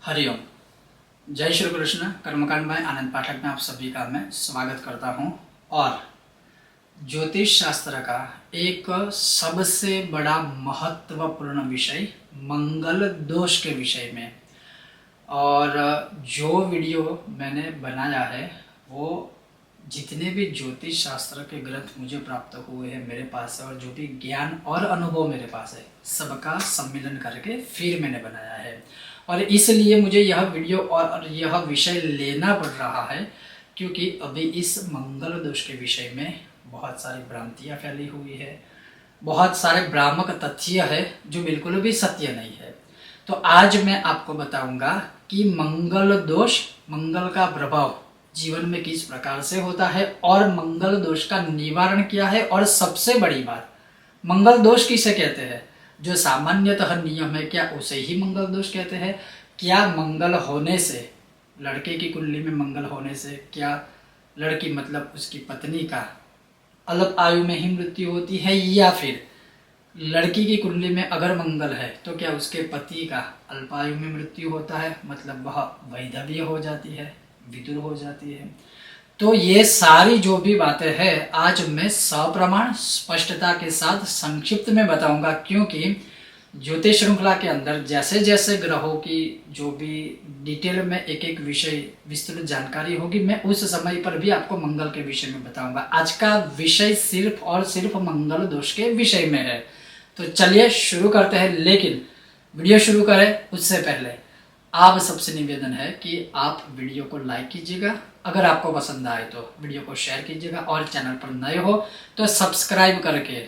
हरिओम। जय श्री कृष्ण। कर्मकांड में आनंद पाठक में आप सभी का मैं स्वागत करता हूं। और ज्योतिष शास्त्र का एक सबसे बड़ा महत्वपूर्ण विषय मंगल दोष के विषय में, और जो वीडियो मैंने बनाया है वो जितने भी ज्योतिष शास्त्र के ग्रंथ मुझे प्राप्त हुए हैं मेरे पास, और जो भी ज्ञान और अनुभव मेरे पास है सबका सम्मिलन करके फिर मैंने बनाया है। और इसलिए मुझे यह वीडियो और यह विषय लेना पड़ रहा है क्योंकि अभी इस मंगल दोष के विषय में बहुत सारी भ्रांतियाँ फैली हुई है, बहुत सारे भ्रामक तथ्य है जो बिल्कुल भी सत्य नहीं है। तो आज मैं आपको बताऊंगा कि मंगल दोष, मंगल का प्रभाव जीवन में किस प्रकार से होता है और मंगल दोष का निवारण क्या है। और सबसे बड़ी बात, मंगल दोष किसे कहते हैं? जो सामान्यतः नियम है क्या उसे ही मंगल दोष कहते हैं? क्या मंगल होने से, लड़के की कुंडली में मंगल होने से क्या लड़की मतलब उसकी पत्नी का अल्प आयु में ही मृत्यु होती है, या फिर लड़की की कुंडली में अगर मंगल है तो क्या उसके पति का अल्पायु में मृत्यु होता है, मतलब वह वैधव्य हो जाती है, विदुर हो जाती है? तो ये सारी जो भी बातें हैं आज मैं सप्रमाण स्पष्टता के साथ संक्षिप्त में बताऊंगा, क्योंकि ज्योतिष श्रृंखला के अंदर जैसे जैसे ग्रहों की जो भी डिटेल में एक एक विषय विस्तृत जानकारी होगी, मैं उस समय पर भी आपको मंगल के विषय में बताऊंगा। आज का विषय सिर्फ और सिर्फ मंगल दोष के विषय में है। तो चलिए शुरू करते हैं। लेकिन वीडियो शुरू करें उससे पहले आप सबसे निवेदन है कि आप वीडियो को लाइक कीजिएगा, अगर आपको पसंद आए तो वीडियो को शेयर कीजिएगा, और चैनल पर नए हो तो सब्सक्राइब करके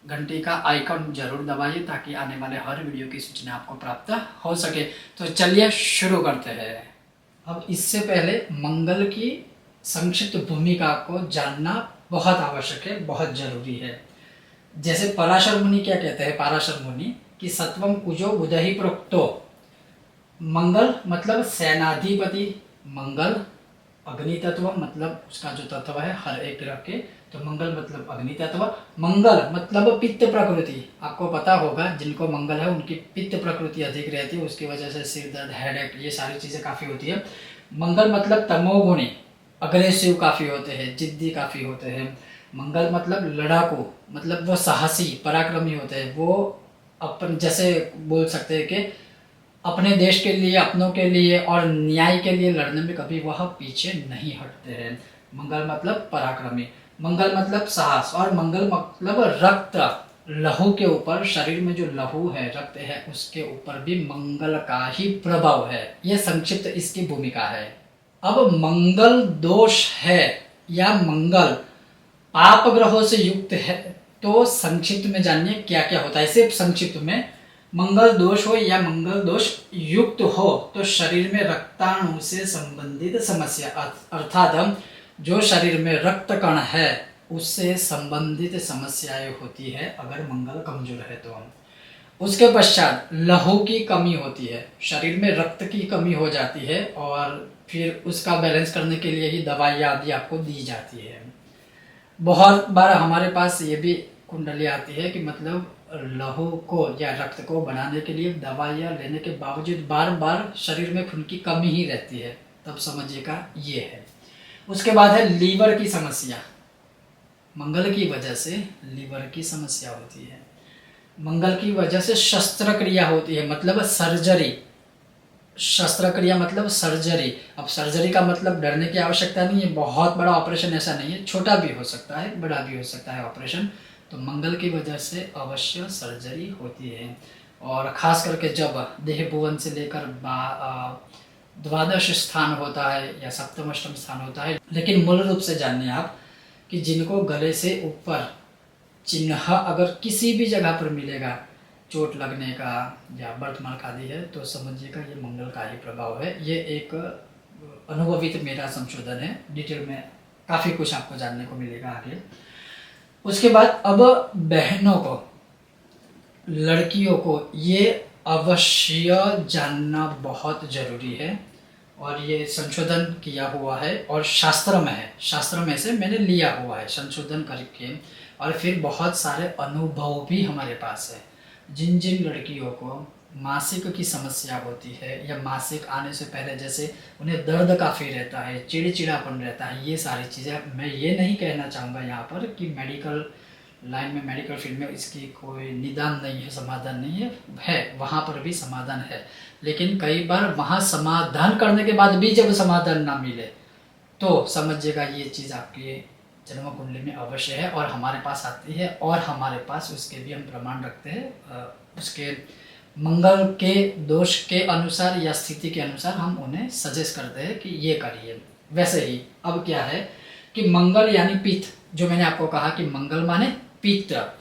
घंटी का आइकन जरूर दबाइए ताकि आने वाले हर वीडियो की सूचना आपको प्राप्त हो सके। तो चलिए शुरू करते हैं। अब इससे पहले मंगल की संक्षिप्त भूमिका को जानना बहुत आवश्यक है, बहुत जरूरी है। जैसे पराशर मुनि क्या कहते हैं, पराशर मुनि कि सत्वम कुजो बुधहि प्रोक्तो। मंगल मतलब सेनाधिपति, मंगल अग्नि तत्व मतलब उसका जो तत्व है हर एक ग्रह के, तो मंगल मतलब अग्नि तत्व। मंगल मतलब पित्त प्रकृति, आपको पता होगा जिनको मंगल है उनकी पित्त प्रकृति अधिक रहती है, उसकी वजह से सिर दर्द, हेडेक, ये सारी चीज़ें काफ़ी होती है। मंगल मतलब तमोगुणी, अग्रेसिव काफ़ी होते हैं, जिद्दी काफ़ी होते हैं। मंगल मतलब लड़ाकू, मतलब वो साहसी पराक्रमी होते हैं, वो अपन जैसे बोल सकते हैं कि अपने देश के लिए, अपनों के लिए और न्याय के लिए लड़ने में कभी वह पीछे नहीं हटते हैं। मंगल मतलब पराक्रमी, मंगल मतलब साहस, और मंगल मतलब रक्त, लहू के ऊपर, शरीर में जो लहू है, रक्त है, उसके ऊपर भी मंगल का ही प्रभाव है। यह संक्षिप्त इसकी भूमिका है। अब मंगल दोष है या मंगल पाप ग्रहों से युक्त है, तो संक्षिप्त में जानिए क्या क्या होता है। सिर्फ संक्षिप्त में, मंगल दोष हो या मंगल दोष युक्त हो तो शरीर में रक्ताणु से संबंधित समस्या, अर्थात जो शरीर में रक्त कण है उससे संबंधित समस्याएं होती है अगर मंगल कमजोर है तो। उसके पश्चात लहू की कमी होती है, शरीर में रक्त की कमी हो जाती है, और फिर उसका बैलेंस करने के लिए ही दवाइयाँ आदि आपको दी जाती है। बहुत बार हमारे पास ये भी कुंडली आती है कि मतलब लहू को या रक्त को बनाने के लिए दवाइयाँ लेने के बावजूद बार बार शरीर में खून की कमी ही रहती है, तब समझिएगा ये है। उसके बाद है लीवर की समस्या, मंगल की वजह से लीवर की समस्या होती है। मंगल की वजह से शस्त्रक्रिया होती है, मतलब सर्जरी, शस्त्रक्रिया मतलब सर्जरी। अब सर्जरी का मतलब डरने की आवश्यकता नहीं है, बहुत बड़ा ऑपरेशन ऐसा नहीं है, छोटा भी हो सकता है, बड़ा भी हो सकता है ऑपरेशन। तो मंगल की वजह से अवश्य सर्जरी होती है, और ख़ास करके जब देह भुवन से लेकर द्वादश स्थान होता है या सप्तम अष्टम स्थान होता है। लेकिन मूल रूप से जानिए आप कि जिनको गले से ऊपर चिन्ह अगर किसी भी जगह पर मिलेगा, चोट लगने का या बर्थ मार्क आदि है, तो समझिएगा ये मंगल का ही प्रभाव है। ये एक अनुभवित मेरा संशोधन है, डिटेल में काफ़ी कुछ आपको जानने को मिलेगा आगे। उसके बाद अब बहनों को, लड़कियों को ये अवश्य जानना बहुत जरूरी है, और ये संशोधन किया हुआ है और शास्त्र में है, शास्त्र में से मैंने लिया हुआ है संशोधन करके, और फिर बहुत सारे अनुभव भी हमारे पास है। जिन जिन लड़कियों को मासिक की समस्या होती है या मासिक आने से पहले जैसे उन्हें दर्द काफ़ी रहता है, चिड़चिड़ापन रहता है, ये सारी चीज़ें, मैं ये नहीं कहना चाहूँगा यहाँ पर कि मेडिकल लाइन में, मेडिकल फील्ड में इसकी कोई निदान नहीं है, समाधान नहीं है वहाँ पर भी समाधान है। लेकिन कई बार वहाँ समाधान करने के बाद भी जब समाधान ना मिले तो समझिएगा ये चीज़ आपकी जन्म कुंडली में अवश्य है और हमारे पास आती है, और हमारे पास उसके भी हम प्रमाण रखते हैं। उसके मंगल के दोष के अनुसार या स्थिति के अनुसार हम उन्हें सजेस्ट करते हैं कि ये करिए। वैसे ही अब क्या है कि मंगल यानी पित्त, जो मैंने आपको कहा कि मंगल माने पित्त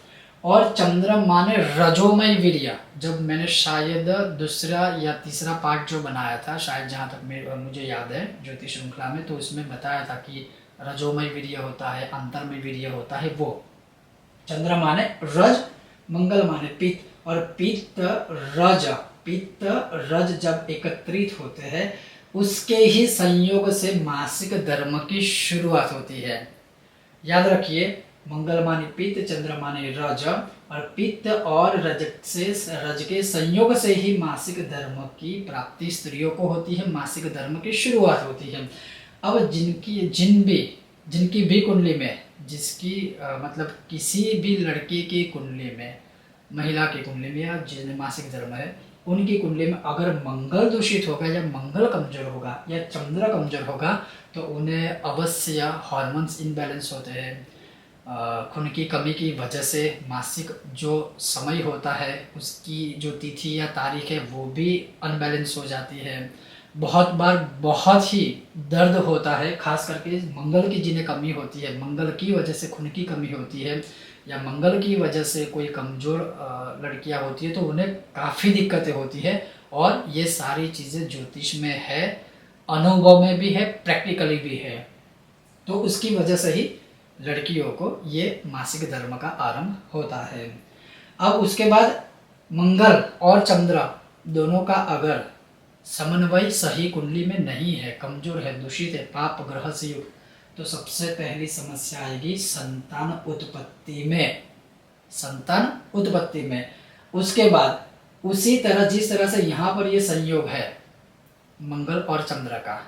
और चंद्र माने रजोमय वीर्य। जब मैंने शायद दूसरा या तीसरा पार्ट जो बनाया था, शायद जहाँ तक मुझे याद है ज्योतिष श्रृंखला में, तो उसमें बताया था कि रजोमय वीर्य होता है, अंतरमय वीर्य होता है। वो चंद्र माने रज, मंगल माने पित्त, और पित्त रज जब एकत्रित होते हैं उसके ही संयोग से मासिक धर्म की शुरुआत होती है। याद रखिए, मंगल माने पित्त, चंद्र माने रज, और पित्त और रज के संयोग से ही मासिक धर्म की प्राप्ति स्त्रियों को होती है, मासिक धर्म की शुरुआत होती है। अब जिनकी भी कुंडली में, जिसकी मतलब किसी भी लड़की की कुंडली में, महिला की कुंडली में या जिन्हें मासिक धर्म है, उनकी कुंडली में अगर मंगल दूषित होगा या मंगल कमजोर होगा या चंद्र कमजोर होगा तो उन्हें अवश्य हार्मोन्स इनबैलेंस होते हैं। खून की कमी की वजह से मासिक जो समय होता है उसकी जो तिथि या तारीख है वो भी अनबैलेंस हो जाती है। बहुत बार बहुत ही दर्द होता है, खास करके मंगल की जिन्हें कमी होती है, मंगल की वजह से खून की कमी होती है या मंगल की वजह से कोई कमज़ोर लड़कियां होती है तो उन्हें काफ़ी दिक्कतें होती है। और ये सारी चीज़ें ज्योतिष में है, अनुभव में भी है, प्रैक्टिकली भी है। तो उसकी वजह से ही लड़कियों को ये मासिक धर्म का आरंभ होता है। अब उसके बाद मंगल और चंद्र दोनों का अगर समन्वय सही कुंडली में नहीं है, कमजोर है, दूषित है, पाप ग्रह से युक्त, तो सबसे पहली समस्या आएगी संतान उत्पत्ति में। संतान उत्पत्ति में उसके बाद उसी तरह जिस तरह से यहाँ पर ये संयोग है मंगल और चंद्र का,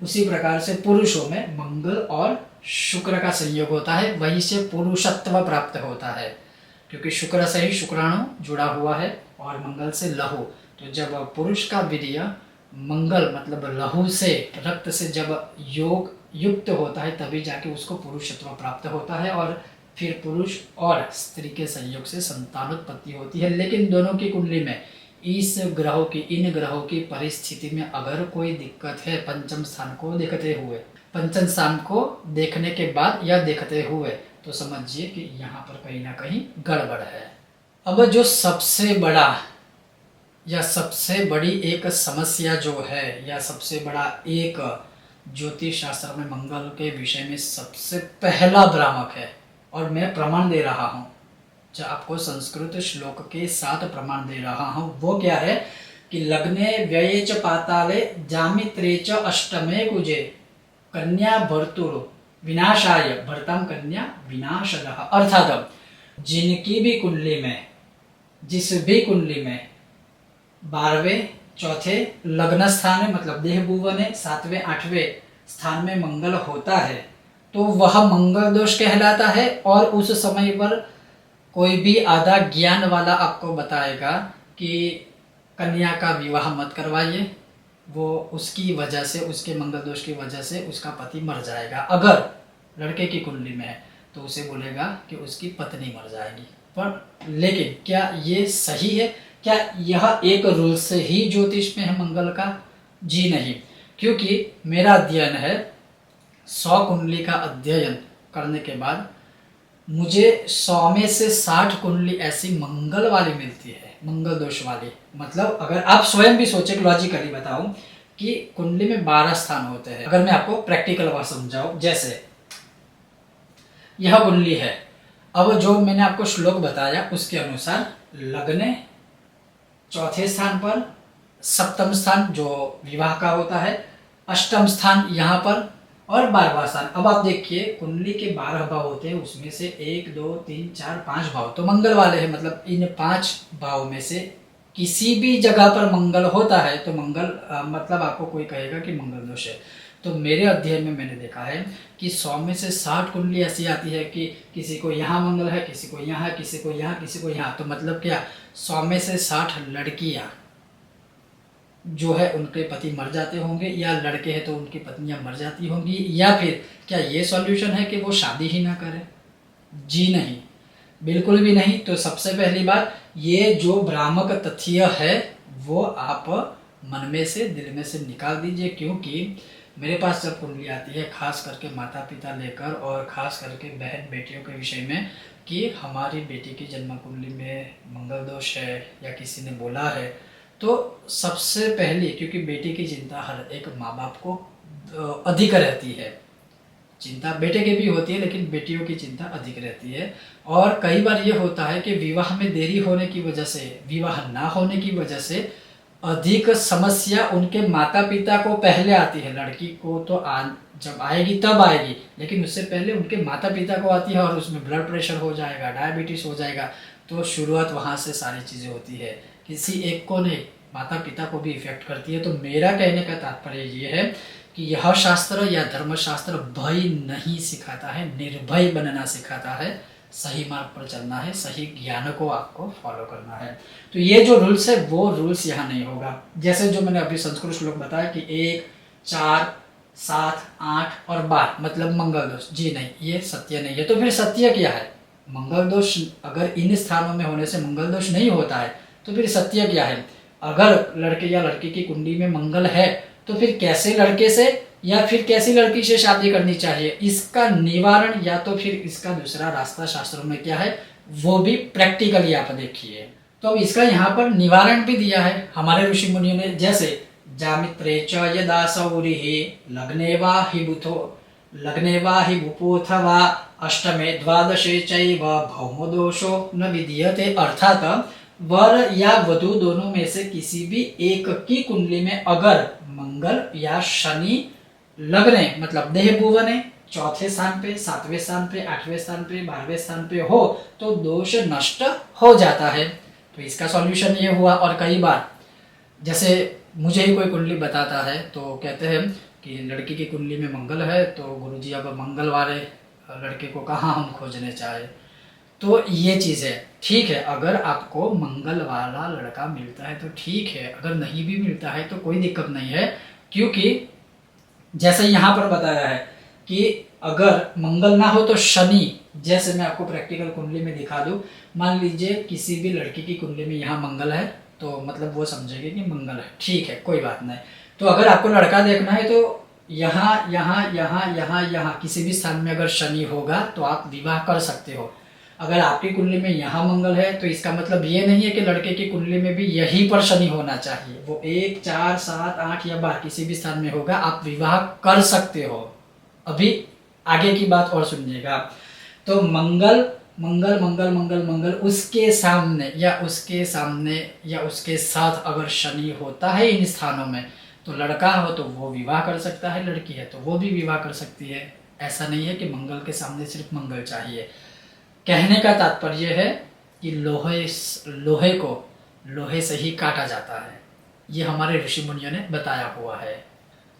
उसी प्रकार से पुरुषों में मंगल और शुक्र का संयोग होता है, वहीं से पुरुषत्व प्राप्त होता है, क्योंकि शुक्र से ही शुक्राणु जुड़ा हुआ है और मंगल से लहू। तो जब पुरुष का वीर्य मंगल मतलब लहू से, रक्त से जब योग युक्त होता है तभी जाके उसको पुरुषत्व प्राप्त होता है और फिर पुरुष और स्त्री के संयोग से संतानोत्पत्ति होती है। लेकिन दोनों की कुंडली में इन ग्रहों की परिस्थिति में अगर कोई दिक्कत है, पंचम स्थान को देखने के बाद या देखते हुए, तो समझिए कि यहाँ पर कहीं ना कहीं गड़बड़ है। अब जो सबसे बड़ा या सबसे बड़ी एक समस्या जो है या सबसे बड़ा एक ज्योतिष शास्त्र में मंगल के विषय में सबसे पहला भ्रामक है, और मैं प्रमाण दे रहा हूँ, जो आपको संस्कृत श्लोक के साथ प्रमाण दे रहा हूँ। वो क्या है कि लग्ने व्यये च पाताले जामित्रे च अष्टमे कुजे कन्या भर्तुर विनाशाय भर्तम कन्या विनाशदः। अर्थात जिनकी भी कुंडली में, जिस भी कुंडली में 12वें चौथे लग्न स्थान है, मतलब देह भुवन है, 7वें 8वें स्थान में मंगल होता है तो वह मंगल दोष कहलाता है। और उस समय पर कोई भी आधा ज्ञान वाला आपको बताएगा कि कन्या का विवाह मत करवाइए, वो उसकी वजह से, उसके मंगल दोष की वजह से उसका पति मर जाएगा। अगर लड़के की कुंडली में है तो उसे बोलेगा कि उसकी पत्नी मर जाएगी। पर लेकिन क्या ये सही है? क्या यह एक रूल से ही ज्योतिष में है मंगल का? जी नहीं, क्योंकि मेरा अध्ययन है, 100 कुंडली का अध्ययन करने के बाद मुझे 100 में से 60 कुंडली ऐसी मंगल वाली मिलती है, मंगल दोष वाली। मतलब अगर आप स्वयं भी सोचे, लॉजिकली बताऊं कि कुंडली में 12 स्थान होते हैं। अगर मैं आपको प्रैक्टिकल बात समझाऊं, जैसे यह कुंडली है, अब जो मैंने आपको श्लोक बताया उसके अनुसार लग्ने चौथे स्थान पर, सप्तम स्थान जो विवाह का होता है, अष्टम स्थान यहाँ पर और 12वां स्थान। अब आप देखिए कुंडली के 12 भाव होते हैं, उसमें से 1 2 3 4 5 भाव तो मंगल वाले हैं। मतलब इन 5 भाव में से किसी भी जगह पर मंगल होता है तो मंगल मतलब आपको कोई कहेगा कि मंगल दोष है। तो मेरे अध्ययन में मैंने देखा है कि 100 में से 60 कुंडली ऐसी आती है कि किसी को यहाँ मंगल है, किसी को यहाँ, किसी को यहाँ, किसी को यहाँ। तो मतलब क्या, 100 में से 60 लड़कियाँ जो है उनके पति मर जाते होंगे, या लड़के हैं तो उनकी पत्नियां मर जाती होंगी, या फिर क्या ये सॉल्यूशन है कि वो शादी ही ना करें? जी नहीं, बिल्कुल भी नहीं। तो सबसे पहली बात, ये जो भ्रामक तथ्य है वो आप मन में से, दिल में से निकाल दीजिए। क्योंकि मेरे पास जब कुंडली आती है, खास करके माता पिता लेकर और खास करके बहन बेटियों के विषय में कि हमारी बेटी की जन्म कुंडली में मंगल दोष है या किसी ने बोला है, तो सबसे पहले, क्योंकि बेटी की चिंता हर एक माँ बाप को अधिक रहती है, चिंता बेटे की भी होती है लेकिन बेटियों की चिंता अधिक रहती है। और कई बार ये होता है कि विवाह में देरी होने की वजह से, विवाह ना होने की वजह से अधिक समस्या उनके माता पिता को पहले आती है। लड़की को तो जब आएगी तब आएगी, लेकिन उससे पहले उनके माता पिता को आती है और उसमें ब्लड प्रेशर हो जाएगा, डायबिटीज हो जाएगा। तो शुरुआत वहाँ से सारी चीज़ें होती है, किसी एक को नहीं, माता पिता को भी इफेक्ट करती है। तो मेरा कहने का तात्पर्य ये है कि यह शास्त्र या धर्मशास्त्र भय नहीं सिखाता है, निर्भय बनना सिखाता है, सही मार्ग पर चलना है, सही ज्ञान को आपको फॉलो करना है। तो ये जो रूल्स है वो रूल्स यहाँ नहीं होगा। जैसे जो मैंने अभी संस्कृत श्लोक बताया कि 1, 4, 7, 8 और 12 मतलब मंगल दोष, जी नहीं, ये सत्य नहीं है। तो फिर सत्य क्या है? मंगल दोष अगर इन स्थानों में होने से मंगल दोष नहीं होता है तो फिर सत्य क्या है? अगर लड़के या लड़की की कुंडली में मंगल है तो फिर कैसे लड़के से या फिर कैसी लड़की से शादी करनी चाहिए, इसका निवारण या तो फिर इसका दूसरा रास्ता शास्त्रों में क्या है वो भी प्रैक्टिकली आप देखिए। तो अब इसका यहाँ पर निवारण भी दिया है हमारे ऋषि मुनियों ने। जैसे जामित्रे च यदा सौरिहि लग्ने वा हि बुपोऽथवा अष्टमे द्वादशे चैव भौमो दोषो न विधीयते। अर्थात वर या वधु दोनों में से किसी भी एक की कुंडली में अगर मंगल या शनि लगने मतलब देह भुवने चौथे स्थान पे, 7वें स्थान पे, 8वें स्थान पे, 12वें स्थान पे हो तो दोष नष्ट हो जाता है। तो इसका सॉल्यूशन ये हुआ। और कई बार जैसे मुझे ही कोई कुंडली बताता है तो कहते हैं कि लड़की की कुंडली में मंगल है, तो गुरुजी अब मंगल वाले लड़के को कहाँ हम खोजने चाहे। तो ये चीज़ है, ठीक है, अगर आपको मंगल वाला लड़का मिलता है तो ठीक है, अगर नहीं भी मिलता है तो कोई दिक्कत नहीं है। क्योंकि जैसे यहाँ पर बताया है कि अगर मंगल ना हो तो शनि, जैसे मैं आपको प्रैक्टिकल कुंडली में दिखा दूँ, मान लीजिए किसी भी लड़की की कुंडली में यहाँ मंगल है तो मतलब वो समझेगी कि मंगल है, ठीक है, कोई बात नहीं। तो अगर आपको लड़का देखना है तो यहाँ यहाँ यहाँ यहाँ यहाँ किसी भी स्थान में अगर शनि होगा तो आप विवाह कर सकते हो। अगर आपकी कुंडली में यहाँ मंगल है तो इसका मतलब ये नहीं है कि लड़के की कुंडली में भी यहीं पर शनि होना चाहिए। वो 1, 4, 7, 8 या 12 किसी भी स्थान में होगा, आप विवाह कर सकते हो। अभी आगे की बात और सुनिएगा। तो मंगल मंगल मंगल मंगल मंगल उसके सामने या उसके साथ अगर शनि होता है इन स्थानों में तो लड़का हो तो वो विवाह कर सकता है, लड़की है तो वो भी विवाह कर सकती है। ऐसा नहीं है कि मंगल के सामने सिर्फ मंगल चाहिए। कहने का तात्पर्य है कि लोहे को लोहे से ही काटा जाता है, ये हमारे ऋषि मुनियों ने बताया हुआ है।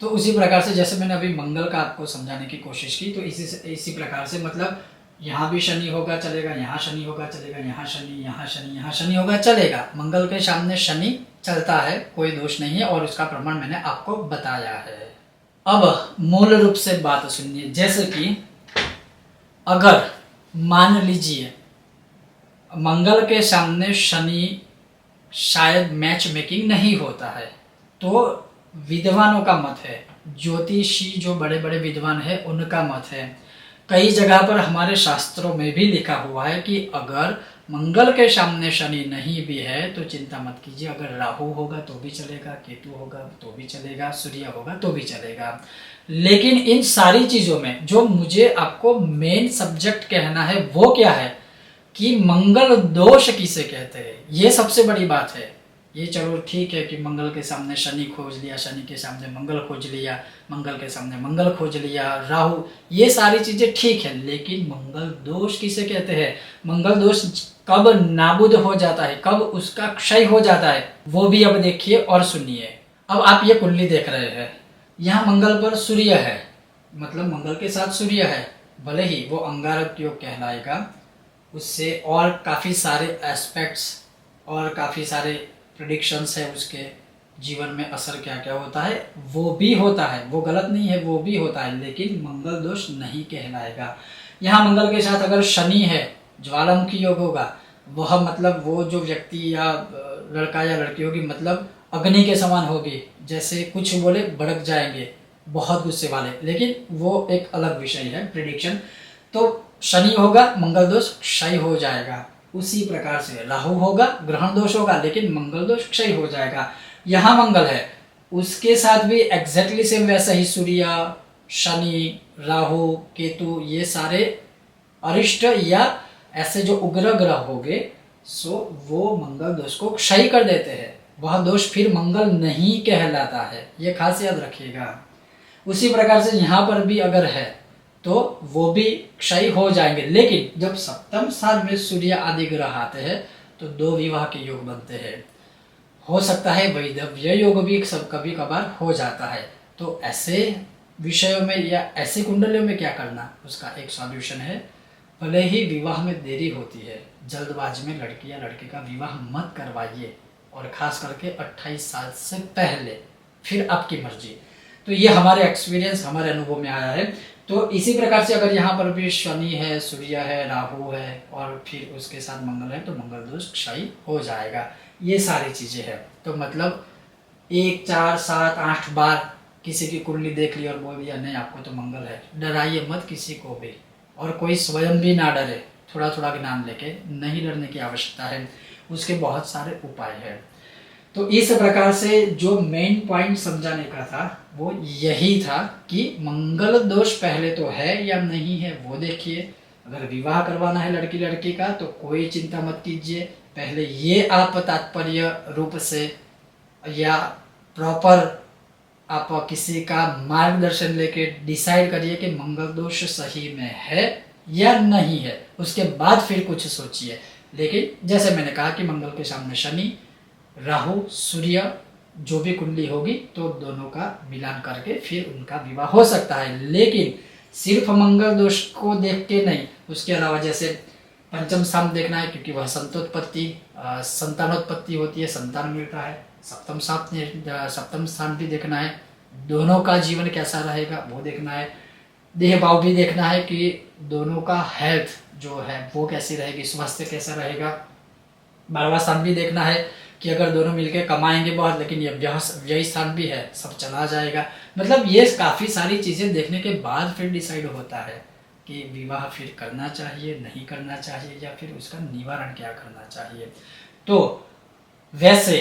तो उसी प्रकार से जैसे मैंने अभी मंगल का आपको समझाने की कोशिश की, तो इसी प्रकार से मतलब यहाँ भी शनि होगा चलेगा, यहाँ शनि होगा चलेगा, यहाँ शनि, यहाँ शनि, यहाँ शनि होगा चलेगा। मंगल के सामने शनि चलता है, कोई दोष नहीं है, और उसका प्रमाण मैंने आपको बताया है। अब मूल रूप से बात सुनिए। जैसे कि अगर मान लीजिए मंगल के सामने शनि शायद मैच मेकिंग नहीं होता है, तो विद्वानों का मत है, ज्योतिषी जो बड़े बड़े विद्वान हैं उनका मत है, कई जगह पर हमारे शास्त्रों में भी लिखा हुआ है कि अगर मंगल के सामने शनि नहीं भी है तो चिंता मत कीजिए, अगर राहु होगा तो भी चलेगा, केतु होगा तो भी चलेगा, सूर्य होगा तो भी चलेगा। लेकिन इन सारी चीज़ों में जो मुझे आपको मेन सब्जेक्ट कहना है वो क्या है कि मंगल दोष किसे कहते हैं, ये सबसे बड़ी बात है। ये चलो ठीक है कि मंगल के सामने शनि खोज लिया, शनि के सामने मंगल खोज लिया, मंगल के सामने मंगल खोज लिया, राहु, ये सारी चीज़ें ठीक है, लेकिन मंगल दोष किसे कहते हैं? मंगल दोष कब नाबुद हो जाता है, कब उसका क्षय हो जाता है, वो भी अब देखिए और सुनिए। अब आप ये कुंडली देख रहे हैं, यहाँ मंगल पर सूर्य है, मतलब मंगल के साथ सूर्य है, भले ही वो अंगारक योग कहलाएगा, उससे और काफ़ी सारे एस्पेक्ट्स और काफ़ी सारे प्रिडिक्शंस है उसके जीवन में असर क्या क्या होता है, वो भी होता है, वो गलत नहीं है, वो भी होता है, लेकिन मंगल दोष नहीं कहलाएगा। यहाँ मंगल के साथ अगर शनि है, ज्वालामुखी योग होगा, वह मतलब वो जो व्यक्ति या लड़का या लड़की होगी मतलब अग्नि के समान होगी, जैसे कुछ बोले भड़क जाएंगे, बहुत गुस्से वाले, लेकिन वो एक अलग विषय है प्रिडिक्शन। तो शनि होगा, मंगल दोष क्षय हो जाएगा। उसी प्रकार से राहु होगा, ग्रहण दोष होगा, लेकिन मंगल दोष क्षय हो जाएगा। यहाँ मंगल है, उसके साथ भी एग्जैक्टली सेम वैसा ही सूर्य, शनि, राहु, केतु, ये सारे अरिष्ट या ऐसे जो उग्र ग्रह होंगे, सो वो मंगल दोष को क्षय कर देते हैं। वह दोष फिर मंगल नहीं कहलाता है, ये खास याद रखिएगा। उसी प्रकार से यहाँ पर भी अगर है तो वो भी क्षय हो जाएंगे, लेकिन जब सप्तम स्थान में सूर्य आदि ग्रह आते हैं तो दो विवाह के योग बनते हैं। हो सकता है वैधव्य योग भी सब कभी कभार हो जाता है। तो ऐसे विषयों में या ऐसे कुंडलियों में क्या करना, उसका एक सॉल्यूशन है। भले ही विवाह में देरी होती है, जल्दबाजी में लड़की या लड़के का विवाह मत करवाइए, और खास करके 28 साल से पहले, फिर आपकी मर्जी। तो ये हमारे एक्सपीरियंस, हमारे अनुभव में आया है। तो इसी प्रकार से अगर यहाँ पर भी शनि है, सूर्य है, राहु है और फिर उसके साथ मंगल है, तो मंगल दोष क्षय हो जाएगा। ये सारी चीज़ें हैं। तो मतलब 1, 4, 7, 8 बार किसी की कुंडली देख ली और बोल दिया नहीं आपको तो मंगल है, डराइए मत किसी को भी, और कोई स्वयं भी ना डरे। थोड़ा थोड़ा ज्ञान लेके नहीं डरने की आवश्यकता है, उसके बहुत सारे उपाय हैं। तो इस प्रकार से जो मेन पॉइंट समझाने का था वो यही था कि मंगल दोष पहले तो है या नहीं है वो देखिए। अगर विवाह करवाना है लड़की लड़की का तो कोई चिंता मत कीजिए, पहले ये आप तात्पर्य रूप से या प्रॉपर आप किसी का मार्गदर्शन लेके डिसाइड करिए कि मंगल दोष सही में है या नहीं है, उसके बाद फिर कुछ सोचिए। लेकिन जैसे मैंने कहा कि मंगल के सामने शनि, राहु, सूर्य जो भी कुंडली होगी तो दोनों का मिलान करके फिर उनका विवाह हो सकता है। लेकिन सिर्फ मंगल दोष को देख के नहीं, उसके अलावा जैसे पंचम स्थान देखना है क्योंकि वह संतोत्पत्ति संतानोत्पत्ति होती है, संतान मिलता है। सप्तम स्थान भी देखना है, दोनों का जीवन कैसा रहेगा वो देखना है। देह भाव भी देखना है कि दोनों का हेल्थ जो है वो कैसी रहेगी, स्वास्थ्य कैसा रहेगा। 12वां स्थान भी देखना है कि अगर दोनों मिलके कमाएंगे बहुत, लेकिन ये व्यय स्थान भी है, सब चला जाएगा। मतलब ये काफ़ी सारी चीज़ें देखने के बाद फिर डिसाइड होता है कि विवाह फिर करना चाहिए, नहीं करना चाहिए, या फिर उसका निवारण क्या करना चाहिए। तो वैसे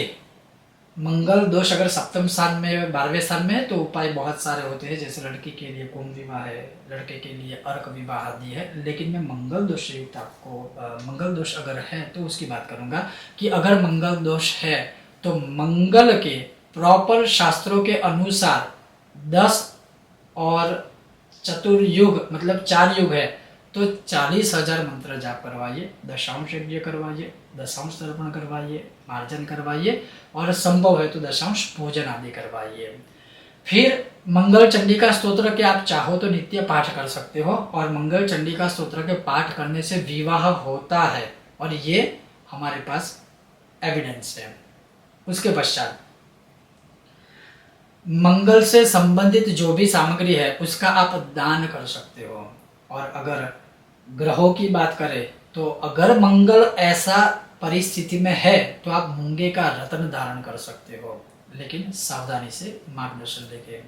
मंगल दोष अगर सप्तम स्थान में 12वें स्थान में है तो उपाय बहुत सारे होते हैं, जैसे लड़की के लिए कुंभ विवाह है, लड़के के लिए अर्क विवाह आदि है। लेकिन मैं मंगल दोष से युक्त आपको मंगल दोष अगर है तो उसकी बात करूंगा कि अगर मंगल दोष है तो मंगल के प्रॉपर शास्त्रों के अनुसार 10 और चतुर्युग मतलब 4 युग है तो 40,000 मंत्र जाप करवाइए, दशांश यज्ञ करवाइए, दशांश तर्पण करवाइए, मार्जन करवाइए, और संभव है तो दशांश भोजन आदि करवाइए। फिर मंगल चंडिका स्तोत्र के आप चाहो तो नित्य पाठ कर सकते हो, और मंगल चंडिका स्तोत्र के पाठ करने से विवाह होता है, और ये हमारे पास एविडेंस है। उसके पश्चात मंगल से संबंधित जो भी सामग्री है उसका आप दान कर सकते हो। और अगर ग्रहों की बात करें तो अगर मंगल ऐसा परिस्थिति में है तो आप मूंगे का रत्न धारण कर सकते हो, लेकिन सावधानी से मार्गदर्शन लेके।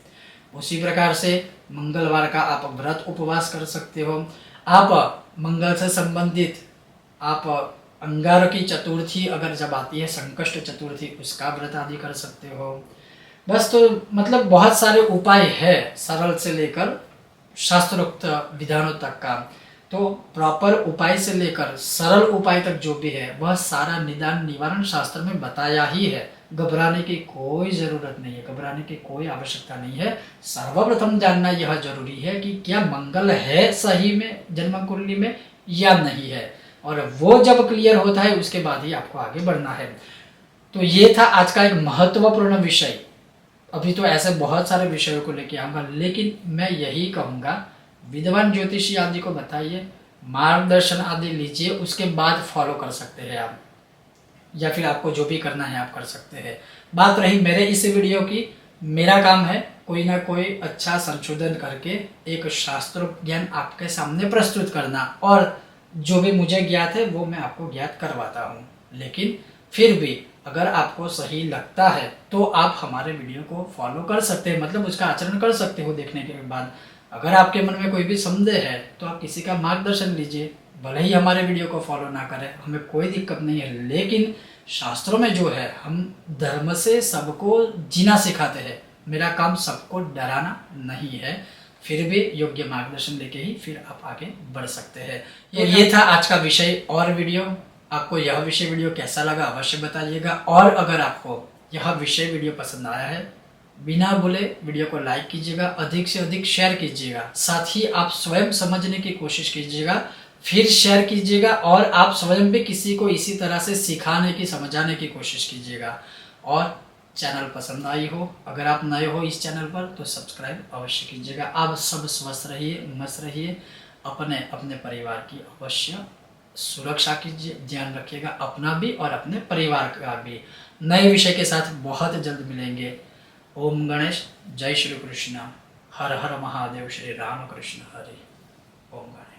उसी प्रकार से मंगलवार का आप व्रत उपवास कर सकते हो। आप मंगल से संबंधित आप अंगारकी चतुर्थी अगर जब आती है, संकष्ट चतुर्थी, उसका व्रत आदि कर सकते हो। बस तो मतलब बहुत सारे उपाय है, सरल से लेकर शास्त्रोक्त विधानों तक का। तो प्रॉपर उपाय से लेकर सरल उपाय तक जो भी है वह सारा निदान निवारण शास्त्र में बताया ही है। घबराने की कोई ज़रूरत नहीं है, घबराने की कोई आवश्यकता नहीं है। सर्वप्रथम जानना यह जरूरी है कि क्या मंगल है सही में जन्म कुंडली में या नहीं है। और वो जब क्लियर होता है उसके बाद ही आपको आगे बढ़ना है। तो ये था आज का एक महत्वपूर्ण विषय। अभी तो ऐसे बहुत सारे विषयों को लेके आऊँगा, लेकिन मैं यही कहूँगा विद्वान ज्योतिषी आदि को बताइए, मार्गदर्शन आदि लीजिए, उसके बाद फॉलो कर सकते हैं आप, या फिर आपको जो भी करना है आप कर सकते हैं। बात रही मेरे इस वीडियो की, मेरा काम है कोई ना कोई अच्छा संशोधन करके एक शास्त्र ज्ञान आपके सामने प्रस्तुत करना, और जो भी मुझे ज्ञात है वो मैं आपको ज्ञात करवाता हूँ। लेकिन फिर भी अगर आपको सही लगता है तो आप हमारे वीडियो को फॉलो कर सकते हैं, मतलब उसका आचरण कर सकते हो देखने के बाद। अगर आपके मन में कोई भी संदेह है तो आप किसी का मार्गदर्शन लीजिए, भले ही हमारे वीडियो को फॉलो ना करें, हमें कोई दिक्कत नहीं है। लेकिन शास्त्रों में जो है हम धर्म से सबको जीना सिखाते हैं, मेरा काम सबको डराना नहीं है। फिर भी योग्य मार्गदर्शन लेके ही फिर आप आगे बढ़ सकते हैं। ये था आज का विषय और वीडियो। आपको यह विषय वीडियो कैसा लगा अवश्य बताइएगा, और अगर आपको यह विषय वीडियो पसंद आया है, बिना बोले वीडियो को लाइक कीजिएगा, अधिक से अधिक शेयर कीजिएगा, साथ ही आप स्वयं समझने की कोशिश कीजिएगा, फिर शेयर कीजिएगा, और आप स्वयं भी किसी को इसी तरह से सिखाने की समझाने की कोशिश कीजिएगा। और चैनल पसंद आई हो, अगर आप नए हो इस चैनल पर तो सब्सक्राइब अवश्य कीजिएगा। आप सब स्वस्थ रहिए, मस्त रहिए, अपने अपने परिवार की अवश्य सुरक्षा कीजिए, ध्यान रखिएगा अपना भी और अपने परिवार का भी। नए विषय के साथ बहुत जल्द मिलेंगे। ओम गणेश, जय श्री कृष्ण, हर हर महादेव, श्री राम कृष्ण हरि। ओम गणेश।